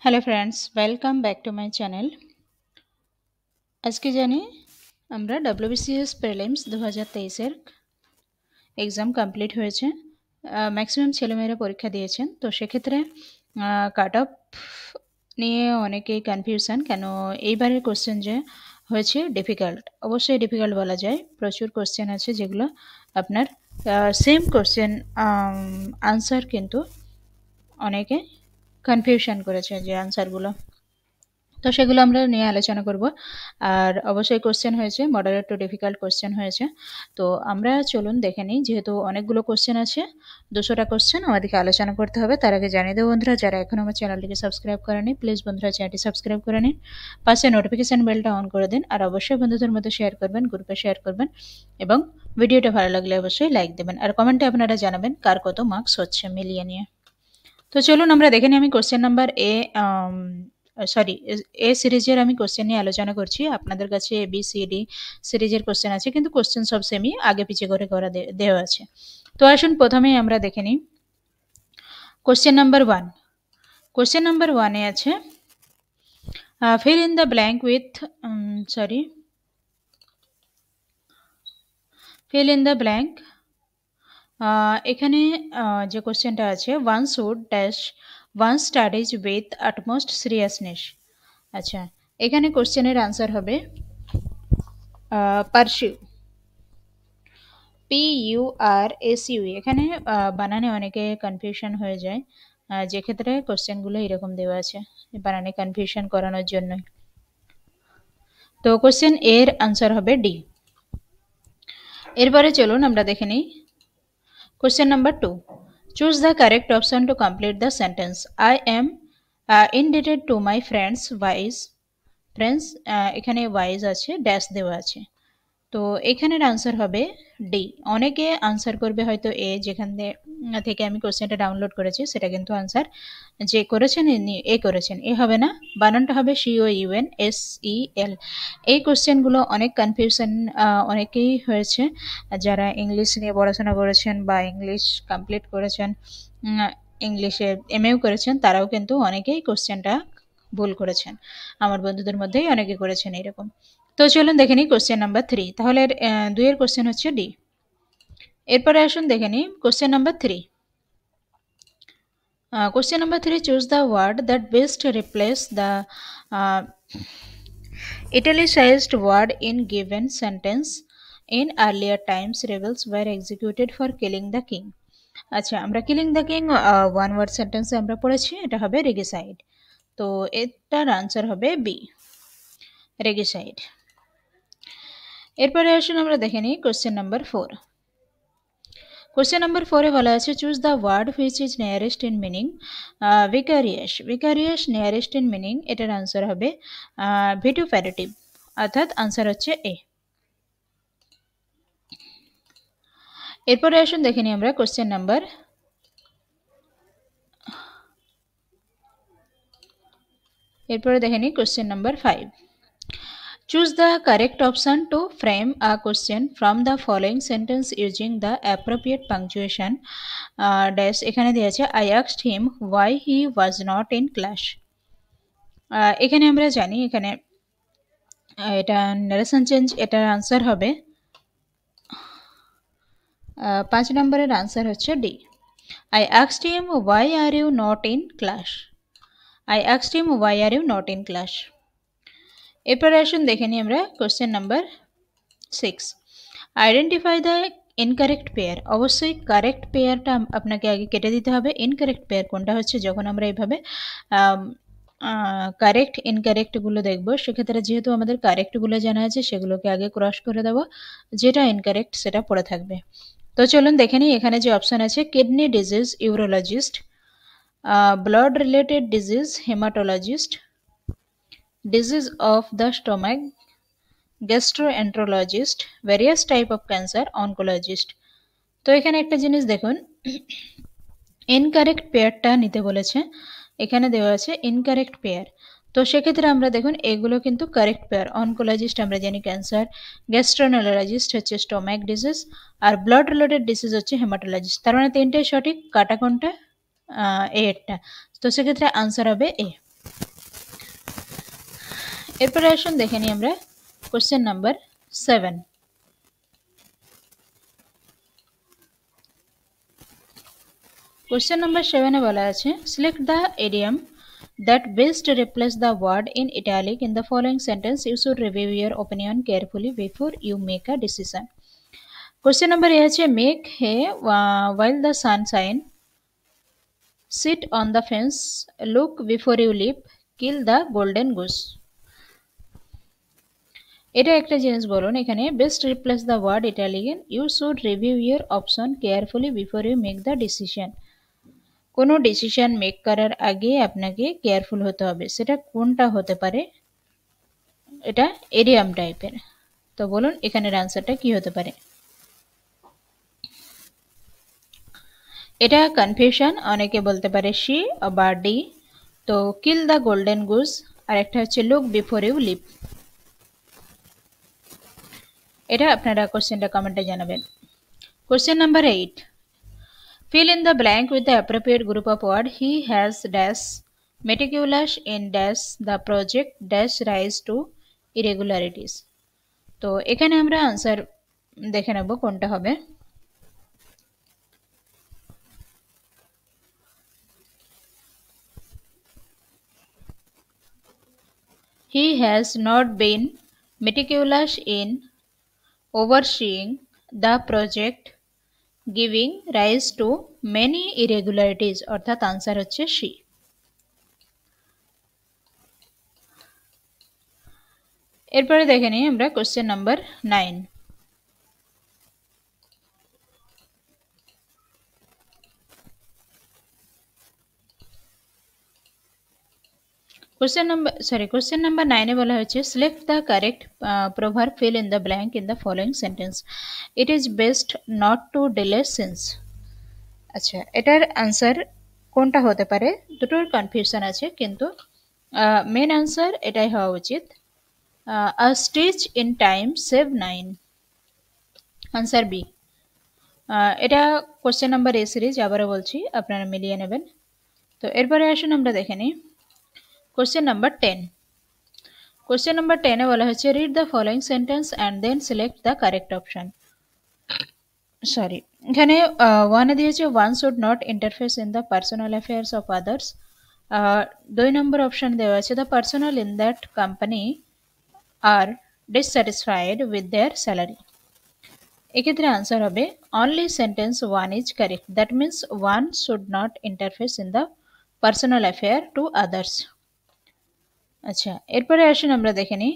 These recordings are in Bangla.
Hello friends, welcome back to my channel. আজকে জানি আমরা ডব্লিউবিসিএস প্রিলিমস 2023-এর এক্সাম কমপ্লিট হয়েছে। ম্যাক্সিমাম ছেলেমেয়েরা পরীক্ষা দিয়েছেন। তো সেক্ষেত্রে কাট অফ নিয়ে অনেকেই কনফিউশন, কেন এইবারের কোশ্চেন যে হয়েছে ডিফিকাল্ট। অবশ্যই ডিফিকাল্ট বলা যায়, প্রচুর কোশ্চেন আছে যেগুলো আপনার সেম কোশ্চেন আনসার কিন্তু অনেকে কনফিউশন করেছে যে আনসারগুলো। তো সেগুলো আমরা নিয়ে আলোচনা করব। আর অবশ্যই কোশ্চেন হয়েছে মডারেট টু ডিফিকাল্ট কোশ্চেন হয়েছে। তো আমরা চলুন দেখে নিই, যেহেতু অনেকগুলো কোশ্চেন আছে, 200টা কোশ্চেন আমাদেরকে আলোচনা করতে হবে। তার আগে জানিয়ে দেবো বন্ধুরা, যারা এখনও আমার চ্যানেলটিকে সাবস্ক্রাইব করেনি, প্লিজ বন্ধুরা চ্যানেলটি সাবস্ক্রাইব করে নিন, পাশে নোটিফিকেশান বেলটা অন করে দিন, আর অবশ্যই বন্ধুদের মধ্যে শেয়ার করবেন, গ্রুপে শেয়ার করবেন, এবং ভিডিওটা ভালো লাগলে অবশ্যই লাইক দেবেন, আর কমেন্টে আপনারা জানাবেন কার কত মার্কস হচ্ছে মিলিয়ে নিয়ে। তো চলুন আমরা দেখে নিই। আমি কোশ্চেন নাম্বার এ সিরিজের আমি কোশ্চেন নিয়ে আলোচনা করছি। আপনাদের কাছে ABCD সিরিজের কোশ্চেন আছে, কিন্তু কোশ্চেন সব সেমই, আগে পিছিয়ে করে করা দেওয়া আছে। তো আসুন প্রথমেই আমরা দেখে নিই কোশ্চেন নাম্বার 1। কোশ্চেন নাম্বার 1-এ আছে fill in the blank with fill in the blank। এখানে যে কোশ্চেনটা আছে, one should dash one studies with utmost seriousness. আচ্ছা, এখানে কোশ্চেনের আনসার হবে পারসিউ, PURSU। এখানে বানানে অনেকে কনফিউশন হয়ে যায়, যে ক্ষেত্রে কোশ্চেনগুলো এরকম দেওয়া আছে বানানে কনফিউশন করানোর জন্য। তো কোশ্চেন এর আনসার হবে ডি। এরপরে চলুন আমরা দেখে নিই question number 2। Choose the correct option to complete the sentence. I am indebted to my friends wise. Friends, এখানে ওয়াইজ আছে, ড্যাশ দেওয়া আছে। তো এখানের আনসার হবে ডি। অনেকে আনসার করবে হয়তো এ, যেখান থেকে আমি কোশ্চেনটা ডাউনলোড করেছি সেটা কিন্তু আনসার যে করেছেন এ করেছেন, এ হবে না, বানানটা হবে COUNSEL। এই কোশ্চেনগুলো অনেক কনফিউশন অনেকেই হয়েছে, যারা ইংলিশ নিয়ে পড়াশোনা করেছেন বা ইংলিশ কমপ্লিট করেছেন, ইংলিশে MA করেছেন, তারাও কিন্তু অনেকেই কোশ্চেনটা ভুল করেছেন। আমার বন্ধুদের মধ্যেই অনেকে করেছেন এরকম। তো চলুন দেখে নিই কোশ্চেন নাম্বার 3। তাহলে 2-এর কোশ্চেন হচ্ছে ডি। এরপরে আসুন দেখে নিই question number 3। Question number 3, choose the word that best replace the italicized word in given sentence. In earlier times rebels were executed for killing the king। আচ্ছা, আমরা killing the king one word সেন্টেন্সে আমরা পড়েছি, এটা হবে রেগিসাইড। তো এটার আনসার হবে বি, রেগিসাইড। এরপরে আসুন আমরা দেখে নিই কোশ্চেন নাম্বার 4। কোশ্চেন নাম্বার 4-এ বলা আছে choose the word which is nearest in meaning vicarious. Vicarious nearest in meaning, এটার আনসার হবে ভিটুপ্যারেটিভ, অর্থাৎ আনসার হচ্ছে এ। এরপরে আসুন দেখে নিই আমরা question number question number 5। Choose the correct option to frame a question from the following sentence using the appropriate punctuation. Dash এখানে দেওয়া আছে I asked him why he was not in class। এখানে আমরা জানি এখানে এটা নারেশন চেঞ্জ, এটার আনসার হবে 5 নম্বরের আনসার হচ্ছে D. I asked him why are you not in class। I asked him why are you not in class। এরপরে আসুন দেখে নিই আমরা question number 6। Identify the incorrect pair. অবশ্যই কারেক্ট পেয়ারটা আপনাকে আগে কেটে দিতে হবে। ইনকারেক্ট পেয়ার কোনটা হচ্ছে, যখন আমরা এইভাবে কারেক্ট ইনকারেক্টগুলো দেখবো, সেক্ষেত্রে যেহেতু আমাদের কারেক্টগুলো জানা আছে সেগুলোকে আগে ক্রস করে দেবো, যেটা ইনকারেক্ট সেটা পড়ে থাকবে। তো চলুন দেখে নিই এখানে যে অপশান আছে, kidney disease urologist, blood related disease haematologist, disease of the stomach gastroenterologist, various type of cancer oncologist. তো এখানে একটা জিনিস দেখুন, ইনকারেক্ট পেয়ারটা নিতে বলেছে, এখানে দেওয়া আছে ইনকারেক্ট পেয়ার। তো সেক্ষেত্রে আমরা দেখুন এগুলো কিন্তু কারেক্ট পেয়ার। অনকোলজিস্ট আমরা জানি ক্যান্সার, গ্যাস্ট্রোএন্টারোলজিস্ট হচ্ছে স্টমাক ডিজিজ, আর ব্লাড রিলেটেড ডিজিজ হচ্ছে হেমাটোলজিস্ট। তার মানে তিনটেই সঠিক, কাটা কোনটা? এরটা। তো সেক্ষেত্রে আনসার হবে এ। এরপরে আসুন দেখে নিই আমরা কোশ্চেন নাম্বার 7। কোশ্চেন নাম্বার 7-এ বলা আছে select the idiom that best replace the word in italic in the following sentence. You should review your opinion carefully before you make a decision. Question number A আছে make hay while the sun shine, sit on the fence, look before you leap, kill the golden goose. এটা একটা জিনিস বলুন এখানে best replace the word Italian you should review your option carefully before you make the decision. কোনো ডিসিশন মেক করার আগে আপনাকে কেয়ারফুল হতে হবে, সেটা কোনটা হতে পারে? এটা এরিয়াম টাইপের। তো বলুন এখানের আনসারটা কি হতে পারে? এটা কনফিউশন, অনেকে বলতে পারে সি বা ডি। তো কিল দ্য গোল্ডেন গুজ আর একটা হচ্ছে লুক বিফোর ইউ লিপ। এটা আপনারা কোশ্চেনটা কমেন্টে জানাবেন। Question number 8 fill in the blank with the appropriate group of word. He has dash meticulous in dash the project dash rise to irregularities. তো এখানে আমরা আনসার দেখে নেব কোনটা হবে। He has not been meticulous in overseeing the project giving rise to many irregularities, অর্থাৎ আনসার হচ্ছে সি। এরপরে দেখে নিই আমরা কোশ্চেন নাম্বার 9। কোশ্চেন নাম্বার 9-এ বলা হয়েছে select the correct proverb fill in the blank in the following sentence. It is best not to delay since. আচ্ছা এটার আনসার কোনটা হতে পারে? দুটোর কনফিউশন আছে কিন্তু মেন আনসার এটাই হওয়া উচিত। A stitch in time save 9, answer B. এটা কোশ্চেন নাম্বার এ সিরিজ, আবারও বলছি আপনারা মিলিয়ে নেবেন। তো এরপরে আসুন আমরা দেখে নিই কোশ্চেন নাম্বার 10। কোশ্চেন নাম্বার 10-এ বলা হচ্ছে read the following sentence and then select the correct option. Sorry, এখানে 1-এ দিয়েছে one should not interface in the personal affairs of others. 2 নম্বর অপশন দেওয়া আছে the personal in that company are dissatisfied with their salary. এক্ষেত্রে আনসার হবে only sentence 1 is correct, that means 1 should not interface in the personal affair to others. আচ্ছা এরপরে আসুন আমরা দেখে নিই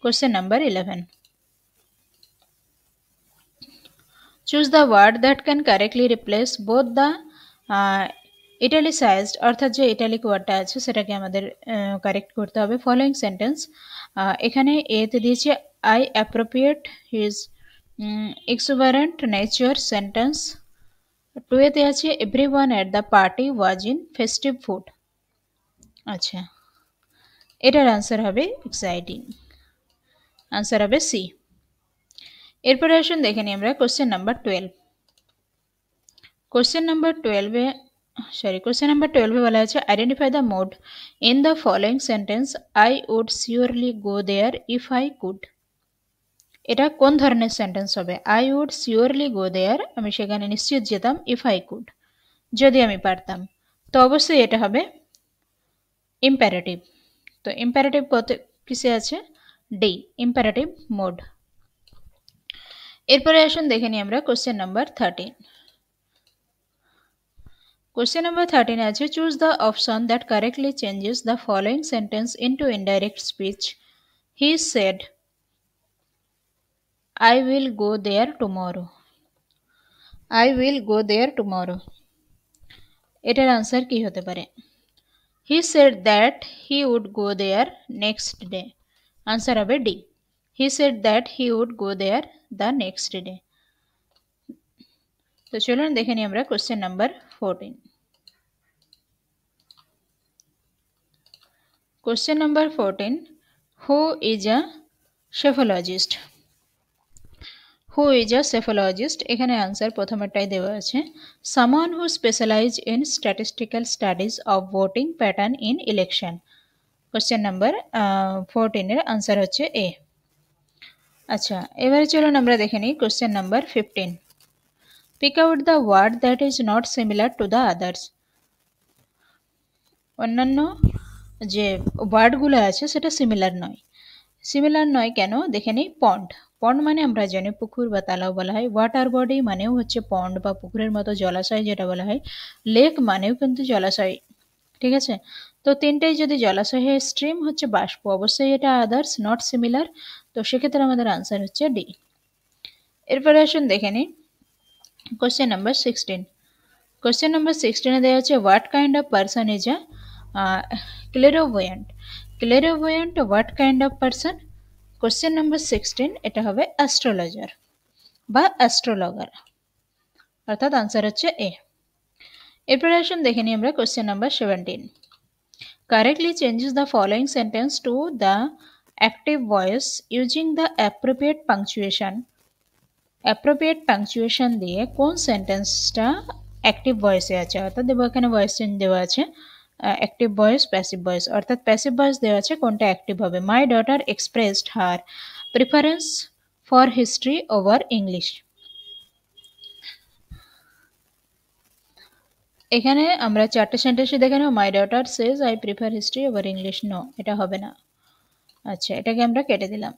question number 11। Choose the word that can correctly replace both the italicized, অর্থাৎ যে ইটালিক ওয়ার্ডটা আছে সেটাকে আমাদের কারেক্ট করতে হবে। ফলোয়িং সেন্টেন্স এখানে এতে দিয়েছে I appropriate his exuberant nature sentence. 2-এতে আছে everyone at the party was in festive food. আচ্ছা এটার আনসার হবে এক্সাইটিং, আনসার হবে সি। এরপরে আসুন দেখে নিই আমরা কোশ্চেন নাম্বার 12। কোশ্চেন নাম্বার 12-এ বলা আছে identify the mode in the following sentence I would surely go there if I could. এটা কোন ধরনের সেন্টেন্স হবে? I would surely go there, আমি সেখানে নিশ্চিত যেতাম, ইফ আই কুড, যদি আমি পারতাম। তো অবশ্যই এটা হবে ইম্পারেটিভ। তো ইম্পারেটিভ কত কিসে আছে? D, imperative mode. এরপরে আসুন দেখে নিই আমরা কোশ্চেন নাম্বার 13। কোশ্চেন নাম্বার 13 আছে choose the option that correctly changes the following sentence into indirect speech. He said I will go there tomorrow. I will go there tomorrow. এটার আনসার কি হতে পারে? He said that he would go there next day. Answer হবে D. He said that he would go there the next day. তো চলুন দেখে নিই আমরা question number 14। Question number 14 who is a psephologist? Who is a psephologist, এখানে আনসার প্রথমেরটাই দেওয়া আছে। Someone who specialize in statistical studies of voting pattern in election. Question number 14 এর আনসার হচ্ছে এ। আচ্ছা, এবারে চলুন আমরা দেখে নিই question number 15। Pick out the word that is not similar to the others. অন্যান্য যে ওয়ার্ডগুলো আছে সেটা সিমিলার নয়। সিমিলার নয় কেন দেখে নিই। পন্ড, পন্ড মানে আমরা জানি পুকুর বা তালাও বলা হয়। ওয়াটার বডি মানেও হচ্ছে পন্ড বা পুকুরের মতো জলাশয় যেটা বলা হয়। লেক মানেও কিন্তু জলাশয়, ঠিক আছে। তো তিনটেই যদি জলাশয় হয়, স্ট্রিম হচ্ছে বাষ্প, অবশ্যই এটা আদার্স, নট সিমিলার। তো সেক্ষেত্রে আমাদের আনসার হচ্ছে ডি। এরপরে আসুন দেখে নিই কোশ্চেন নাম্বার 16। কোশ্চেন নাম্বার 16-এ দেওয়া হচ্ছে what kind of person is a clairvoyant. Clairvoyant what kind of person? Question number 16 এটা হবে অ্যাস্ট্রোলজার বা অ্যাস্ট্রোলগার, অর্থাৎ আনসার হচ্ছে এ। এরপরে আসুন দেখে নিই আমরা question number 17। Correctly changes the following sentence to the active voice using the appropriate punctuation. Appropriate punctuation দিয়ে কোন সেন্টেন্সটা অ্যাক্টিভ ভয়েসে আছে, অর্থাৎ দেবো এখানে ভয়েস চেঞ্জ দেওয়া আছে অ্যাক্টিভ ভয়েস, প্যাসিভ ভয়েস, অর্থাৎ প্যাসিভ ভয়েস দেওয়া আছে কোনটা অ্যাক্টিভ হবে। My daughter expressed her preference for history over English. এখানে আমরা চারটে সেন্টেন্সই দেখে নেব। My daughter says I prefer history over English, no এটা হবে না। আচ্ছা, এটাকে আমরা কেটে দিলাম।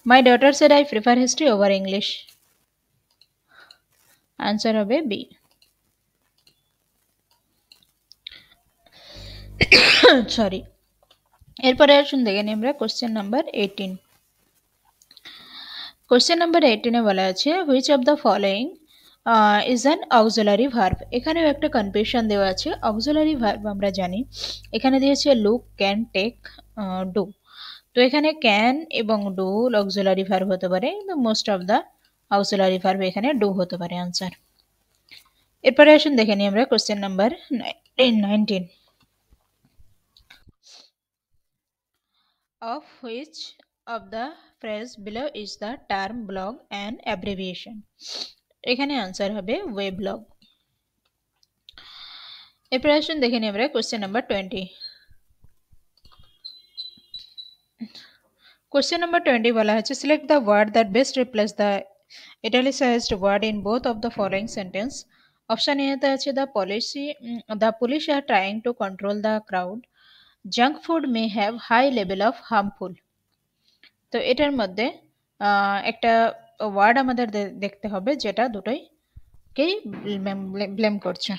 My daughter said I prefer history over English, answer হবে বি। সরি। এরপরে আসুন দেখে নিই আমরা কোশ্চেন নাম্বার 18। কোশ্চেন নাম্বার 18-এ বলা আছে which of the following is an auxiliary verb. এখানেও একটা কনফিউশন দেওয়া আছে। অক্সিলারি ভার্ব আমরা জানি এখানে দিয়েছে লুক, ক্যান, টেক, ডু। তো এখানে ক্যান এবং ডু অক্সিলারি ভার্ব হতে পারে, কিন্তু most of the auxiliary verb এখানে ডু হতে পারে আনসার। এরপরে আসুন দেখে নিই আমরা question number 19। Of which of the phrase below is the term blog an abbreviation? এখানে আনসার হবে ওয়েব্লগ। এরপরে আসুন দেখে নিই আমরা কোশ্চেন নাম্বার 20। কোশ্চেন নাম্বার 20 বলা হচ্ছে select the word that best replace the italicized word in both of the following sentence. Option এতে আছে the police are trying to control the crowd, junk food may have high level of harmful. তো এটার মধ্যে একটা ওয়ার্ড আমাদের দেখতে হবে যেটা দুটোইকেই ব্লেম করছে।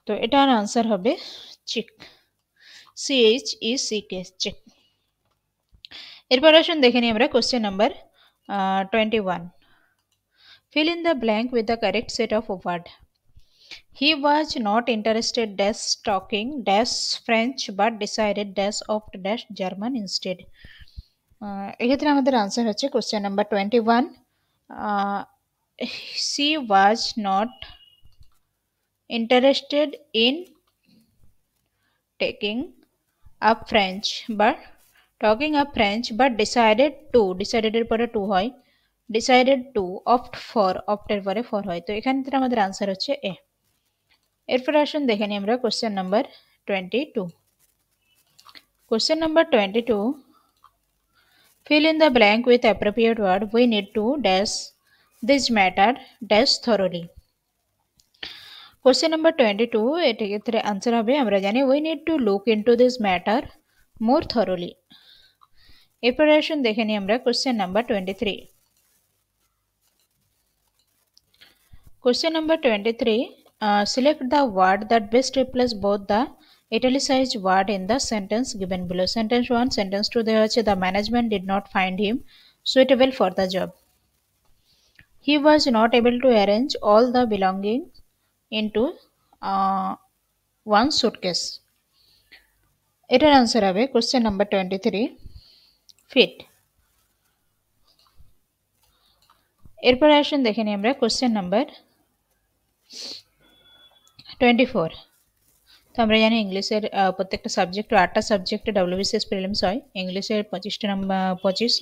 তো এটার আনসার হবে চিক, CHECK, চিক। এরপর আসুন দেখে নিই আমরা question number 21। Fill in the blank with the correct set of word. He was not interested dash talking dash French but decided dash opt dash German instead. এক্ষেত্রে আমাদের আনসার হচ্ছে question number 21। she was not interested in taking up French but talking up French but decided এর পরে টু হয়, decided to opt for, এর পরে ফর হয়। তো এখান থেকে আমাদের আনসার হচ্ছে এ। এরপরে আসুন দেখে নিই আমরা question number 22। Question number 22, fill in the blank with appropriate word. We need to dash this matter dash thoroughly. Question number 22 এটার ক্ষেত্রে আনসার হবে আমরা জানি we need to look into this matter more thoroughly. এরপরে আসুন দেখে নিই আমরা question number 23। Question number 23, select the word that best replace both the italicized word in the sentence given below. Sentence 1, sentence 2 দেওয়া আছে the management did not find him suitable for the job. He was not able to arrange all the belongings into one suitcase. এটার আনসার হবে কোশ্চেন নাম্বার 23 ফিট। এরপরে আসুন দেখে নিই আমরা কোশ্চেন নাম্বার 24। তো আমরা জানি ইংলিশের প্রত্যেকটা সাবজেক্ট 8টা সাবজেক্টে WBCS প্রিলিমস হয়। ইংলিশের 25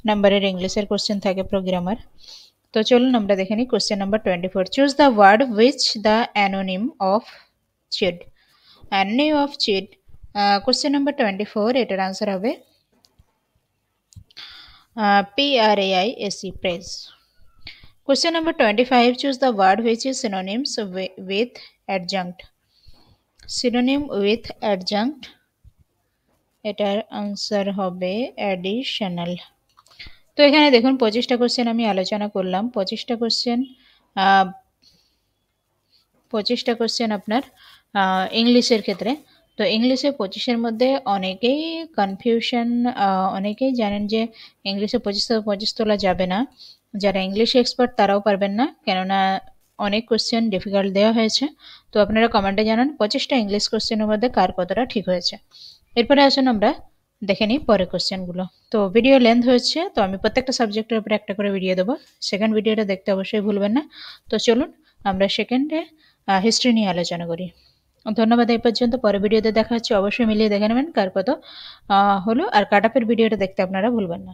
নাম্বারের ইংলিশের কোশ্চেন থাকে প্রোগ্রামার। তো চলুন আমরা দেখে নিই question number 24। Choose the word which the অ্যানোনিম অফ চিড। অ্যানোনিম অফ চিড কোশ্চেন নাম্বার 24, এটার আনসার হবে PRAISE, praise. Question number 25. Choose the word which is synonyms with adjunct. Synonym with adjunct, এটার আনসার হবে additional. তো এখানে দেখুন 25টা কোশ্চেন আমি আলোচনা করলাম। 25টা কোশ্চেন আপনার ইংলিশের ক্ষেত্রে। তো ইংলিশে 25-এর মধ্যে অনেকেই কনফিউশন, অনেকেই জানেন যে ইংলিশে 25 তোলা যাবে না। যারা ইংলিশ এক্সপার্ট তারাও পারবেন না, কেননা অনেক কোশ্চেন ডিফিকাল্ট দেওয়া হয়েছে। তো আপনারা কমেন্টে জানান 25টা ইংলিশ কোশ্চেনের মধ্যে কার কতটা ঠিক হয়েছে। এরপরে আসুন আমরা দেখে নিই পরের কোশ্চেনগুলো। তো ভিডিও লেন্থ হচ্ছে, তো আমি প্রত্যেকটা সাবজেক্টের উপরে একটা করে ভিডিও দেবো। সেকেন্ড ভিডিওটা দেখতে অবশ্যই ভুলবেন না। তো চলুন আমরা সেকেন্ডে হিস্ট্রি নিয়ে আলোচনা করি। ধন্যবাদ এই পর্যন্ত। পরের ভিডিওতে দেখা হচ্ছে, অবশ্যই মিলিয়ে দেখে নেবেন কার কত হলো। আর কাট অফের ভিডিওটা দেখতে আপনারা ভুলবেন না।